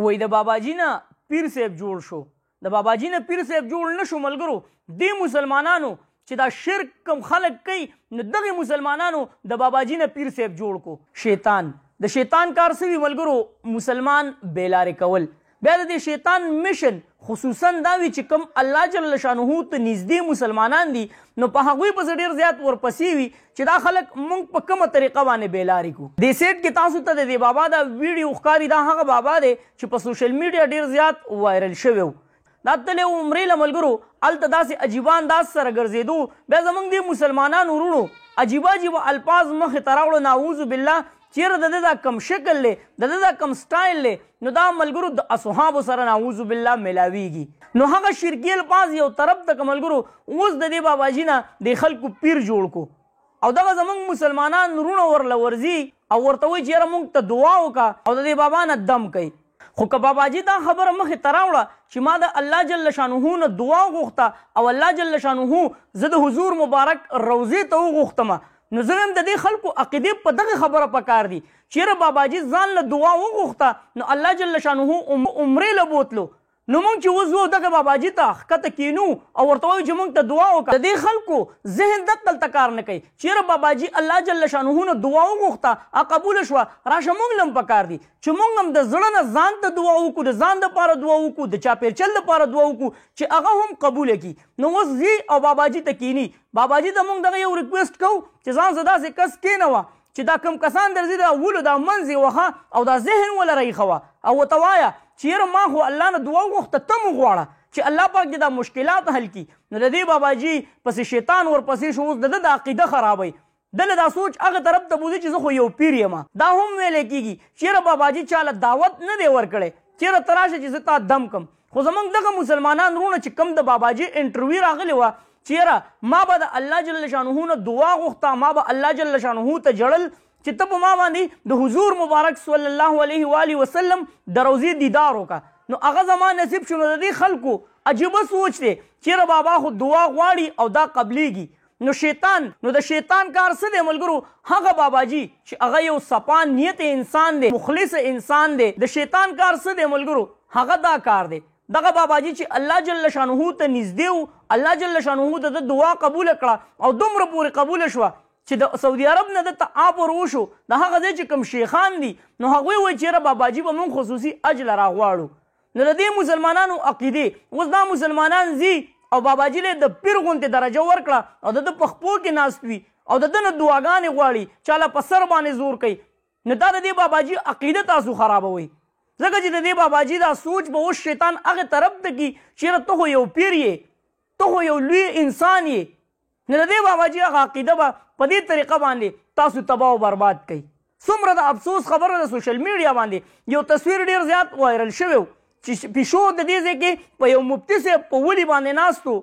وای د باباجي نه پیر صاحب جوړ شو، د باباجي نه پیر صاحب جوړ نه شو ملګرو. دې مسلمانانو چې دا شرک کم خلق کوي نو دغه مسلمانانو د باباجي نه پیر صاحب جوړ کو. شیطان د شیطان کار سوي ملګرو مسلمان بیلارې کول. بیا د شیطان میشن خصوصا دا وي چې کوم الله جل شانه ته نږدې مسلمانان دي نو په هغوی پسې ډېر زیات ورپسې وي چې دا خلک موږ په کومه طریقه باندې بیلارې کړو. دې سیټ کې تاسو ته د دې بابا دا ویډیو ښکاري، دا هغه بابا دی چې په سوشل میډیا ډېر زیات وایرل شوی و. دا تللی و عمرې له ملګرو، هلته داسې عجیبه انداز سره ګرځېدو. بیا زموږ دې مسلمانانو وروڼو عجیبه عجیبه الفاظ مخې ته راوړو، نعوذ بالله. چیرې د ده دا کم شکل دی، د ده دا کم سټایل دی، نو دا ملګرو د اصحابو سره نعوذ بالله ملاویږي. نو هغه شرکي الفاظ یو طرف ته که ملګرو اوس د دې باباجي نه د خلکو پیر جوړ کو، او دغه زموږ مسلمانان وروڼه ورله ورځي او ورته وایي چې یاره موږ ته دعا وکړه او د دې بابا نه دم کوي. خو که باباجي دا خبره مخې ته راوړه چې ما د الله جل شانه نه دعا وغوښته او الله جل شانه زه د حضور مبارک روضې ته وغوښتمه، نو زه هم د دې خلکو عقیدې په دغه خبره پکار دي چې یاره باباجي ځان له دعا وغوښته نو الله جل شانه عمرې له بوتلو، نو موږ چې اوس وو دغه باباجي ته ښکته کینو او ورته وایو چې موږ ته دعا وکړه. د دې خلکو ذهن دقلته کار نه کوي چې یاره باباجي الله جل شانه نه دعا وغوښته قبوله شوه، راشه موږ له هم پکار دي چې موږ هم د زړه نه ځان ته دعا وکړو، د ځان دپاره دعا وکړو، د چاپېرچل دپاره دعا وکړو چې هغه هم قبوله کړي. نو اوس ځي او باباجي ته کینی، باباجي ته موږ دغه یو ریکویسټ کوو چې ځان سره داسې کس کېنوه چې دا کم کسان درځي دا اولو دا منځ یې وښه او دا ذهن ولره ایښوه او ورته وایه چې یاره ما خو الله نه دعا وغوښته، ته مو غواړه چې الله پاک دې دا مشکلات حل کړي. نو د دې باباجي پسې شیطان ورپسې شو، اوس د ده د عقیده خرابوي، دله دا سوچ هغه طرف ته بوځي چې زه خو یو پیر یم. دا هم ویلی کېږي چې یاره باباجي چاله دعوت نه دی ورکړی چې یاره ته راشه چې زه تا دم کم. خو زموږ دغه مسلمانان وروڼه چې کوم د باباجي انټرویو راغلی وه چې یاره ما به د الله جل شانه نه دعا غوښته، ما به الله جل شانه ته جړل چې ته په ما باندې د حضور مبارک صلی الله علیه و آله وسلم د روضې دیدار وکړه. نو هغه زما نصیب شو. نو د دې خلکو عجیبه سوچ دی چې یاره بابا خو دعا غواړي او دا قبلیږي. نو د شیطان کار څه دی ملګرو؟ هغه باباجي چې هغه یو صفا نیت انسان دی، مخلص انسان دی، د شیطان کار څه دی ملګرو؟ هغه دا کار دی. دغه باباجي چې الله جل شانه ته نږدې و، الله جل شانه ته د دعا قبوله کړه او دومره پورې قبوله شوه چې د سعودي عرب نه دته آب ور وشو، د هغه ځای چې کوم شیخان دي نو هغوی وایي چې یاره باباجي به موږ خصوصي اجله راغواړو. نو د دې مسلمانانو عقیدې اوس دا مسلمانان ځي او باباجي له د پیر غوندې درجه ورکړه او د ده په خپو کې ناست وي او د ده نه دعاګانې غواړي، چاله په سر باندې زور کوي. نو دا د دې باباجي عقیده تاسو خرابوئ، ځکه چې د دې باباجي دا سوچ به اوس شیطان هغې طرف ته کي چې یاره ته خو یو پیر یې، ته خو یو لوی انسان یې. نو د دې باباجي هغه عقیده به په دې طریقه باندې تاسو تباه و برباد کوي. څومره د افسوس خبره د سوشل میډیا باندې یو تصویر ډېر زیات وایرل شوی و چې پیشو د دې ځای کې په یو مفتي صاحب په ولي باندې ناست و.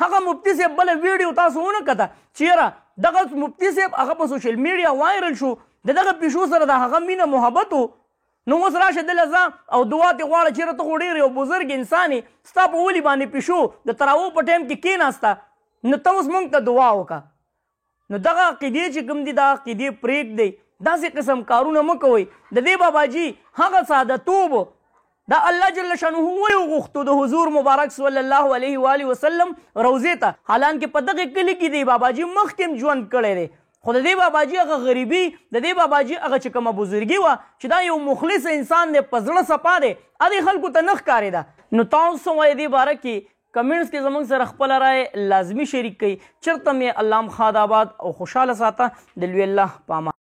هغه مفتي صاحب بله ویډیو تاسو ونه کته چې یاره دغه مفتي صاحب هغه په سوشل میډیا وایرل شو، د دغه پیشو سره د هغه مینه محبت و. نو اوس راشه دله ځه او دعا ترې غواړه چې یاره ته خو ډېر یو بزرګ انسان یې، ستا په ولي باندې پیشو د تراوو په ټایم کې کېناسته، نو ته اوس موږ ته دعا وکړه. نو دغه عقیدې چې کوم دي دا عقیدې پرېږدئ، داسې قسم کارونه مه کوئ. د دې باباجي هغه سادهتوب دا الله جل شانه ولې وغوښتو د حضور مبارک صلی الله علیه و آله وسلم روضې ته، حالانکه په دغه کلي کې دی باباجي مخکې ژوند کړی دی. خو د دې باباجي هغه غریبي، د دې باباجي هغه چې کومه بزرګي وه چې دا یو مخلص انسان دی، په زړه صفا دی، هغې خلکو ته نه ښکارېده. نو تاسو وایئ دې باره کې کمنټس کې زموږ سره خپله رایې لازمي شریک کړئ. چېرته مې الله مخاد آباد او خوشحاله ساته. د لوی الله په امان.